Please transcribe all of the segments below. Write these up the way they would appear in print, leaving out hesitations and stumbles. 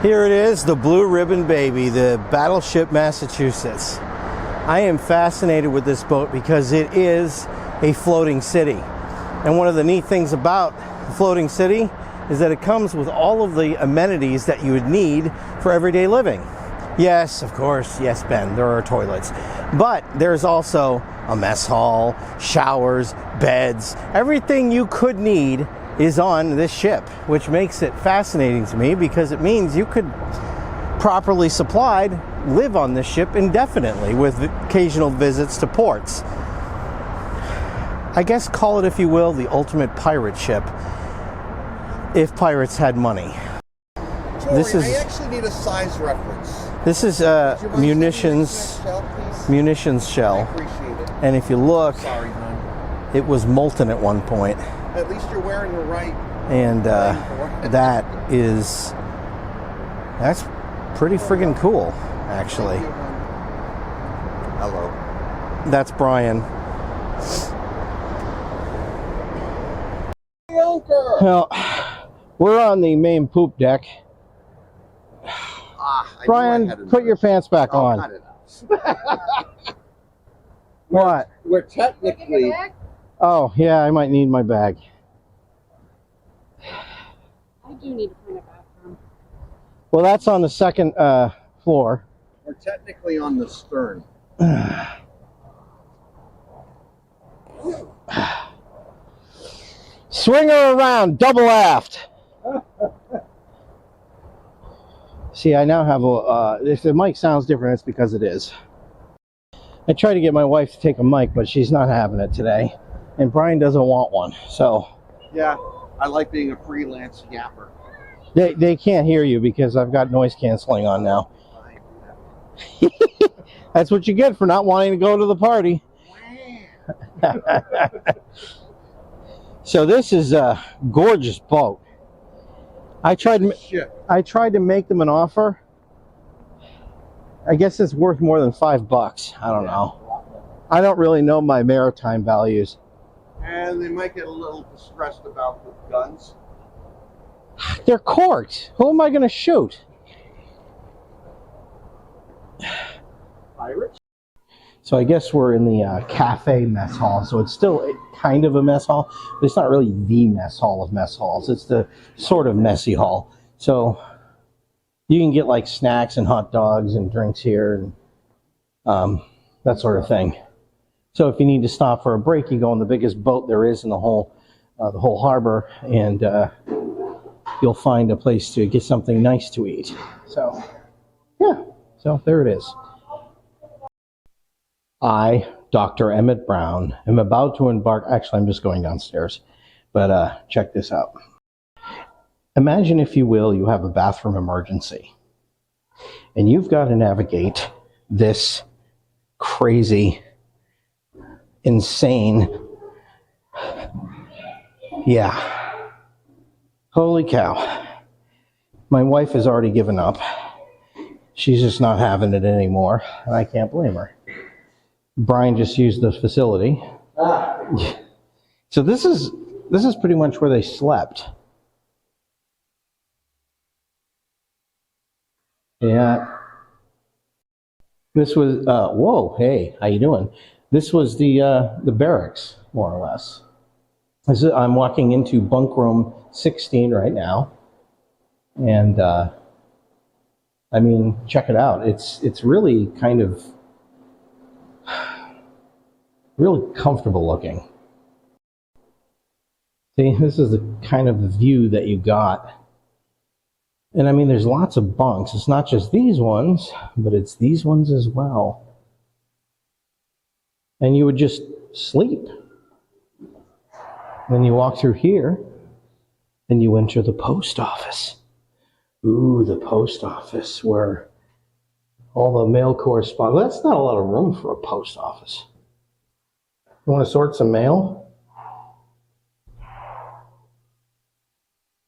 Here it is, the Blue Ribbon Baby, the Battleship Massachusetts. I am fascinated with this boat because it is a floating city. And one of the neat things about the floating city is that it comes with all of the amenities that you would need for everyday living. Yes, of course, yes, Ben, there are toilets. But there's also a mess hall, showers, beds. Everything you could need is on this ship, which makes it fascinating to me because it means you could, properly supplied, live on this ship indefinitely with occasional visits to ports. I guess call it, if you will, the ultimate pirate ship, if pirates had money. Jory, I actually need a size reference. This is munitions shell. I appreciate it. And if you look, Sorry, hon. it was molten at one point. At least you're wearing the right. And that's pretty friggin' cool, actually. Thank you, hon. Hello. That's Brian. Well, we're on the main poop deck. Brian, put your pants back on. Cut it out. What? We're technically. Oh, yeah, I might need my bag. I do need to find a bathroom. Well, that's on the second floor. We're technically on the stern. Swing her around, double aft. See, I now have a, if the mic sounds different, it's because it is. I tried to get my wife to take a mic, but she's not having it today. And Brian doesn't want one, so. Yeah, I like being a freelance yapper. They can't hear you because I've got noise canceling on now. That's what you get for not wanting to go to the party. So this is a gorgeous boat. I tried to make them an offer. I guess it's worth more than $5. I don't know. I don't really know my maritime values. And they might get a little distressed about the guns. They're corked. Who am I going to shoot? Pirates? So I guess we're in the cafe mess hall. So it's still kind of a mess hall, but it's not really the mess hall of mess halls. It's the sort of messy hall. So you can get like snacks and hot dogs and drinks here and that sort of thing. So if you need to stop for a break, you go on the biggest boat there is in the whole harbor, and you'll find a place to get something nice to eat. So yeah, so there it is. I, Dr. Emmett Brown, am about to embark. Actually, I'm just going downstairs, but check this out. Imagine, if you will, you have a bathroom emergency, and you've got to navigate this crazy, insane, yeah, holy cow. My wife has already given up. She's just not having it anymore, and I can't blame her. Brian just used the facility. So this is pretty much where they slept. Yeah. This was whoa, hey, how you doing? This was the barracks, more or less. I'm walking into bunk room 16 right now, and I mean, check it out. It's really kind of really comfortable looking. See, this is the kind of view that you got. And I mean, there's lots of bunks. It's not just these ones, but it's these ones as well. And you would just sleep. Then you walk through here, and you enter the post office. Ooh, the post office, where all the mail correspondence. Well, that's not a lot of room for a post office. You want to sort some mail?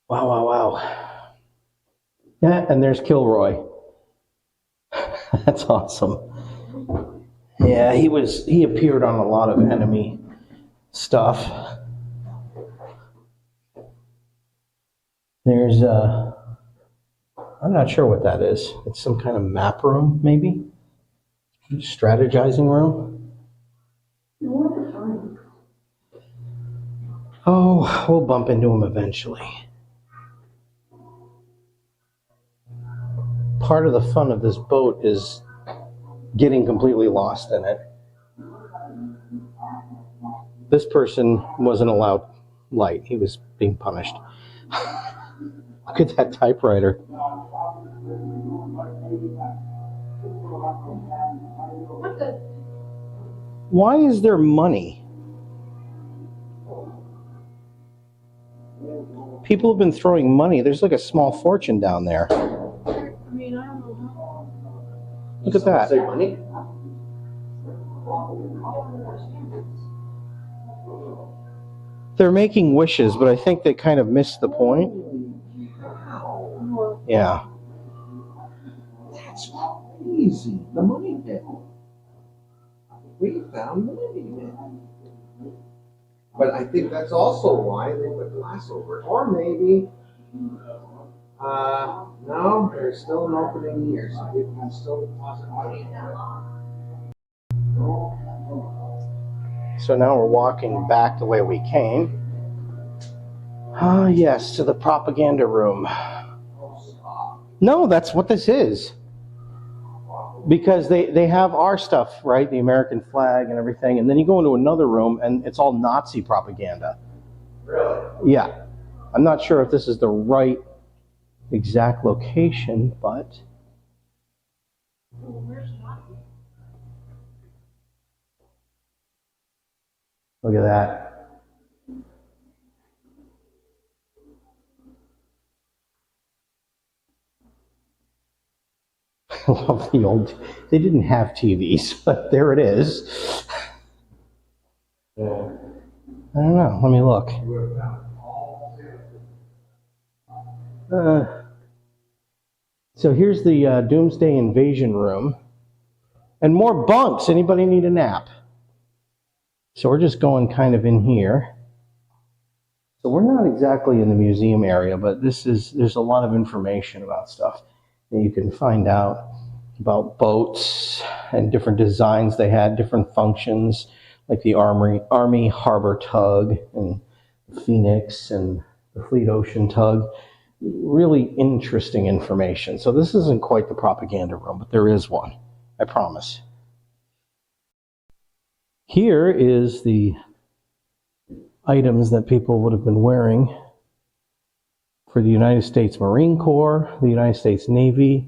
Wow, wow, wow. Yeah, and there's Kilroy. That's awesome. Yeah, he appeared on a lot of enemy stuff. There's I'm not sure what that is. It's some kind of map room, maybe? Strategizing room? Oh, we'll bump into him eventually. Part of the fun of this boat is getting completely lost in it. This person wasn't allowed light. He was being punished. Look at that typewriter. Why is there money? People have been throwing money. There's like a small fortune down there. I mean, I don't know. Look at that. Say money? They're making wishes, but I think they kind of missed the point. Yeah. That's crazy. The money pit. We found money, man. But I think that's also why they put glass over it. Or maybe, no, there's still an opening here, so people can still deposit money. So now we're walking back the way we came. Ah, yes, to the propaganda room. No, that's what this is. Because they have our stuff, right? The American flag and everything. And then you go into another room and it's all Nazi propaganda. Really? Yeah. I'm not sure if this is the right exact location, but... Look at that. I love the old... They didn't have TVs, but there it is. Yeah. I don't know. Let me look. So here's the Doomsday Invasion room. And more bunks. Anybody need a nap? So we're just going kind of in here. So we're not exactly in the museum area, but there's a lot of information about stuff that you can find out about boats and different designs they had, different functions, like the Army Harbor Tug and the Phoenix and the Fleet Ocean Tug. Really interesting information. So this isn't quite the propaganda room, but there is one, I promise. Here is the items that people would have been wearing for the United States Marine Corps, the United States Navy,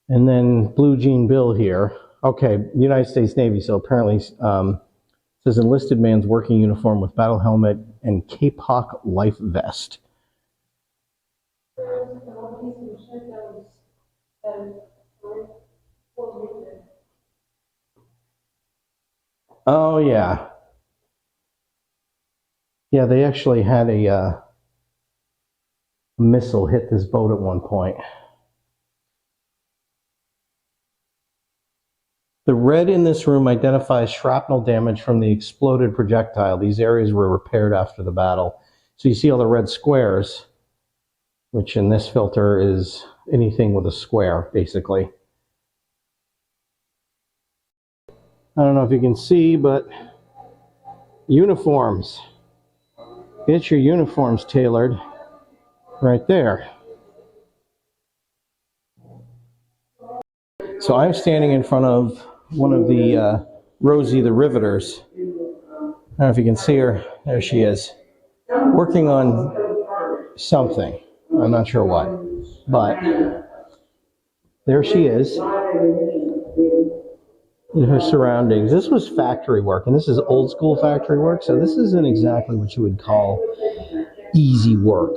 and then Blue Jean Bill here. Okay, the United States Navy, so apparently says enlisted man's working uniform with battle helmet and K-Pock life vest. Oh, yeah. Yeah, they actually had a missile hit this boat at one point. The red in this room identifies shrapnel damage from the exploded projectile. These areas were repaired after the battle. So you see all the red squares, which in this filter is anything with a square, basically. I don't know if you can see, but uniforms. Get your uniforms tailored right there. So I'm standing in front of one of the Rosie the Riveters. I don't know if you can see her. There she is. Working on something. I'm not sure what. But there she is in her surroundings. This was factory work, and this is old school factory work, so this isn't exactly what you would call easy work.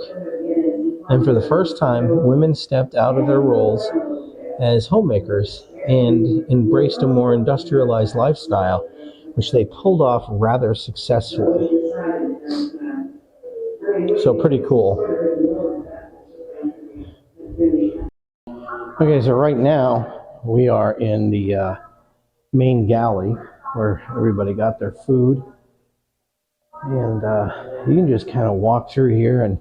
And for the first time, women stepped out of their roles as homemakers and embraced a more industrialized lifestyle, which they pulled off rather successfully. So pretty cool. Okay, so right now we are in the main galley where everybody got their food. And you can just kind of walk through here and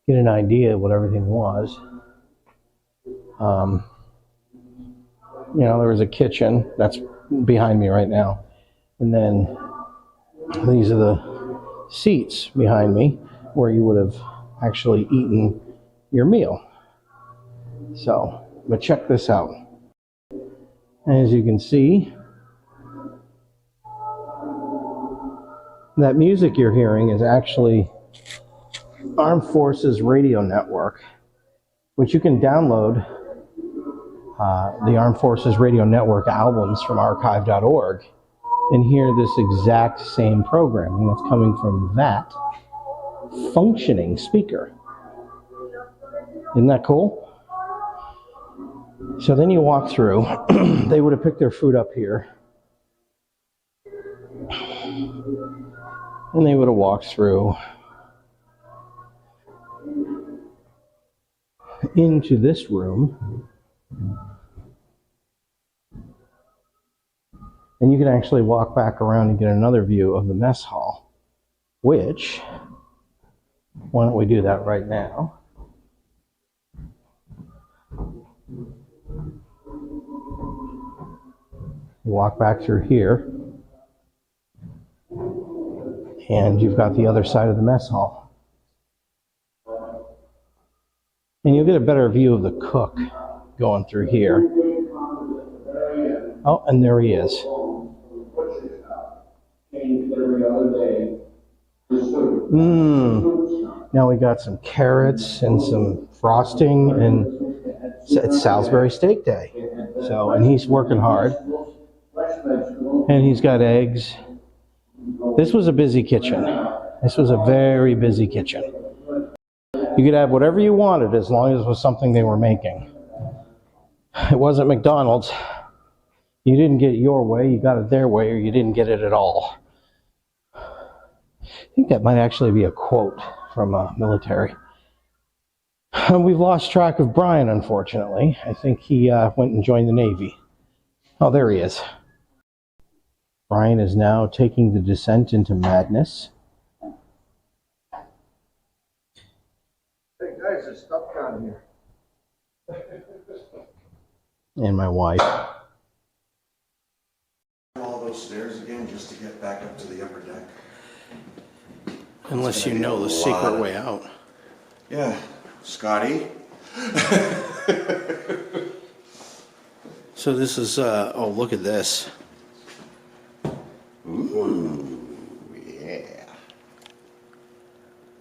get an idea of what everything was. You know, there was a kitchen that's behind me right now. And then these are the seats behind me where you would have actually eaten your meal. So, but check this out. As you can see, that music you're hearing is actually Armed Forces Radio Network, which you can download the Armed Forces Radio Network albums from archive.org and hear this exact same programming that's coming from that functioning speaker. Isn't that cool? So then you walk through, they would have picked their food up here, and they would have walked through into this room, and you can actually walk back around and get another view of the mess hall, which, why don't we do that right now? You walk back through here, and you've got the other side of the mess hall. And you'll get a better view of the cook going through here. Oh, and there he is. Now we got some carrots and some frosting, and it's Salisbury Steak Day. So, and he's working hard. And he's got eggs. This was a busy kitchen. This was a very busy kitchen. You could have whatever you wanted as long as it was something they were making. It wasn't McDonald's. You didn't get it your way, you got it their way, or you didn't get it at all. I think that might actually be a quote from military. We've lost track of Brian, unfortunately. I think he went and joined the Navy. Oh, there he is. Brian is now taking the descent into madness. Hey guys, there's stuff down here. And my wife. All those stairs again just to get back up to the upper deck. Unless you know the secret way out. Yeah, Scotty. So this is, oh, look at this. Ooh, yeah.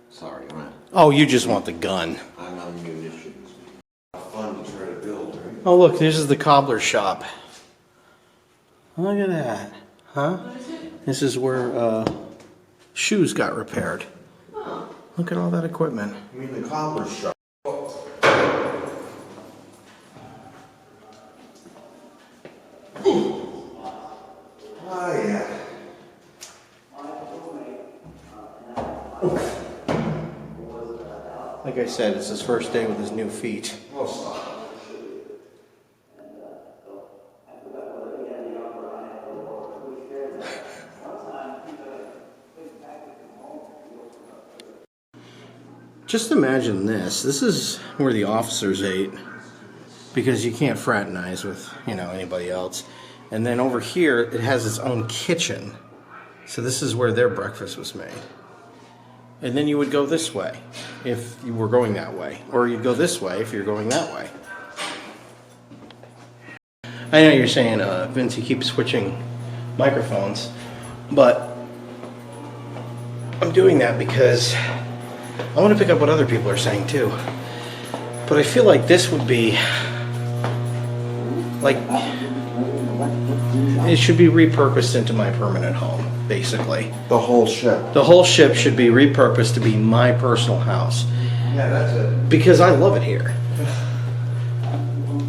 Sorry, man. Oh, you just want the gun. I'm on munitions. Fun to try to build, right? Oh, look, this is the cobbler shop. Look at that. Huh? This is where shoes got repaired. Look at all that equipment. I mean the cobbler shop. Oh yeah. Like I said, it's his first day with his new feet. Oh, stop. Just imagine this. This is where the officers ate, because you can't fraternize with, you know, anybody else. And then over here, it has its own kitchen. So this is where their breakfast was made. And then you would go this way if you were going that way, or you'd go this way if you're going that way. I know you're saying, Vince, you keep switching microphones, but I'm doing that because I want to pick up what other people are saying too. But I feel like this would be like, it should be repurposed into my permanent home, basically. The whole ship. The whole ship should be repurposed to be my personal house. Yeah, that's it. Because I love it here.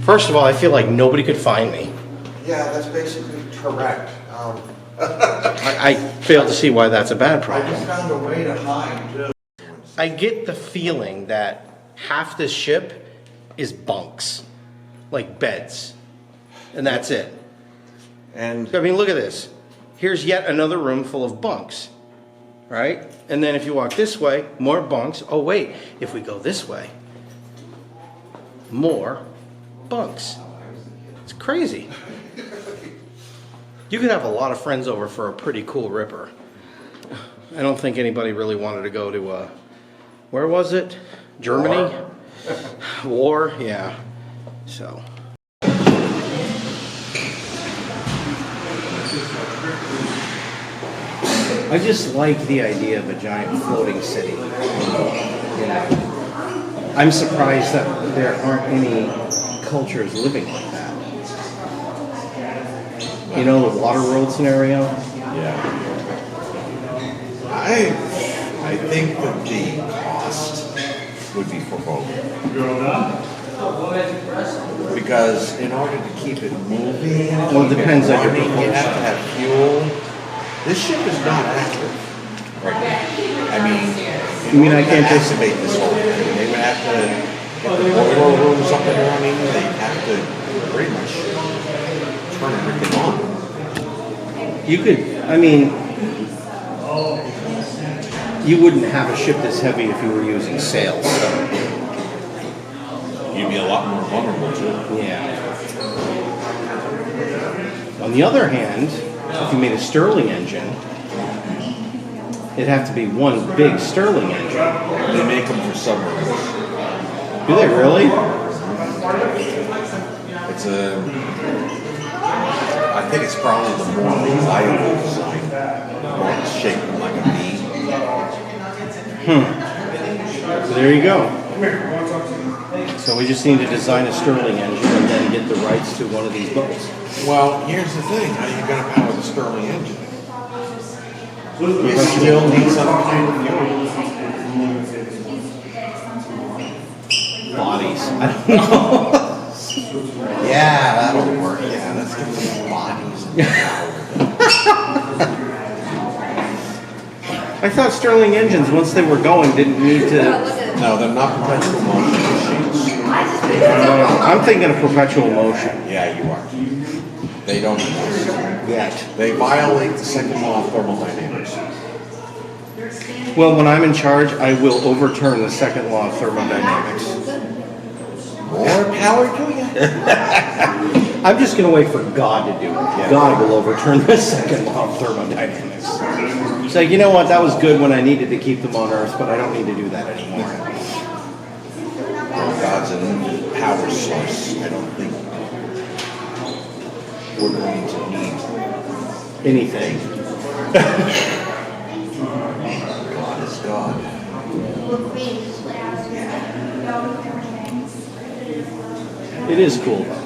First of all, I feel like nobody could find me. Yeah, that's basically correct. I fail to see why that's a bad I problem. just found a way to hide too. I get the feeling that half this ship is bunks, like beds, and that's it. And I mean, look at this. Here's yet another room full of bunks, right? And then if you walk this way, more bunks. Oh wait, if we go this way, more bunks. It's crazy. You could have a lot of friends over for a pretty cool ripper. I don't think anybody really wanted to go to, where was it? Germany? War? Yeah. So. I just like the idea of a giant floating city. You know, I'm surprised that there aren't any cultures living like that. You know, the Waterworld scenario? Yeah. I think that the cost would be for both. Because in order to keep it moving, Well, it depends on your running, you propulsion. have to have fuel. This ship is not active right now. I mean, You mean I can't just... activate this whole thing? They would have to get the boiler rooms up and running. They'd have to pretty much turn everything on. You could, I mean, you wouldn't have a ship this heavy if you were using sails. So. You'd be a lot more vulnerable too. Yeah. On the other hand, if you made a Stirling engine, it'd have to be one big Stirling engine. They make them for submarines. Do they really? It's I think it's probably the more reliable design. More it's shaped like a V. So there you go. So we just need to design a Stirling engine and then get the rights to one of these boats. Well, here's the thing. How are you going to power the Stirling engine? You still need some kind of fuel. Bodies. I don't know. Yeah, that'll work. Yeah, let's get some bodies. I thought Stirling engines, once they were going, didn't need to... No, they're not perpetual motion machines. I'm thinking of perpetual motion. Yeah, you are. They don't exist. Yet. They violate the second law of thermodynamics. Well, when I'm in charge, I will overturn the second law of thermodynamics. More power to you. I'm just going to wait for God to do it. God will overturn the second law of thermodynamics. It's like, you know what, that was good when I needed to keep them on Earth, but I don't need to do that anymore. God's a power source. I don't think we're going to need Anything. God is God. It is cool, though.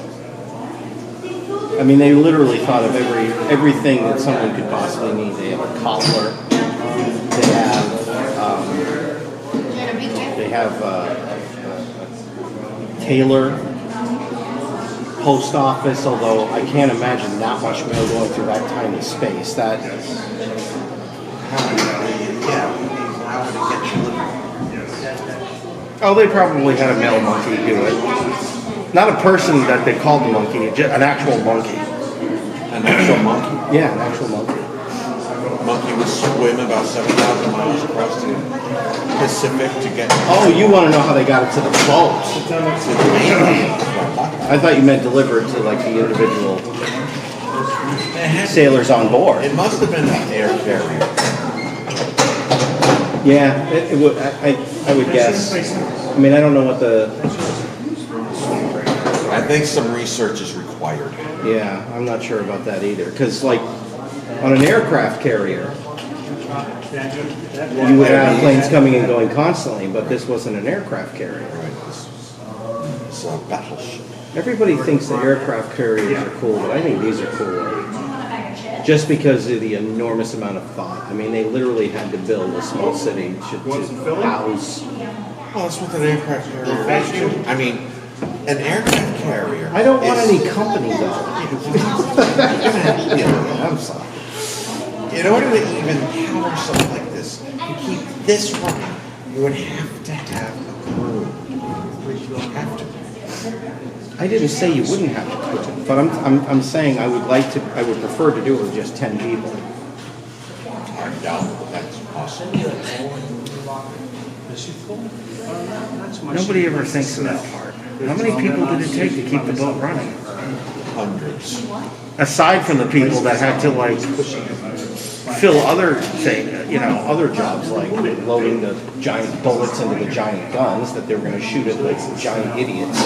I mean, they literally thought of everything that someone could possibly need. They have a cobbler. They have a tailor, post office. Although I can't imagine that much mail going through that tiny space. How would it get delivered? Oh, they probably had a mail monkey do it. Not a person that they called the monkey, just an actual monkey. An actual monkey? Yeah, an actual monkey. Monkey would swim about 7,000 miles across the Pacific to get Oh, you want to know how they got it to the boat? to the mainland. I thought you meant deliver it to like the individual sailors on board. It must have been an air carrier. Yeah, it would. I would guess. I mean, I don't know what the. I think some research is required. Yeah, I'm not sure about that either. Because like on an aircraft carrier, you would have planes coming and going constantly, but this wasn't an aircraft carrier. Right. It's a battleship. Everybody thinks the aircraft carriers are cool, but I think these are cooler. Just because of the enormous amount of thought. I mean, they literally had to build a small city to house. Well, that's what an aircraft carrier is too. I mean, an aircraft carrier. I don't want any company though. I'm sorry. In order to even power something like this, to keep this running, you would have to have a crew. You would have to. I didn't say you wouldn't have to quit it, but I'm saying I would prefer to do it with just 10 people. I doubt that's possible. Nobody ever thinks of that part. How many people did it take to keep the boat running? Hundreds. Aside from the people that had to like fill other other jobs like loading the giant bullets into the giant guns that they were going to shoot at like some giant idiots.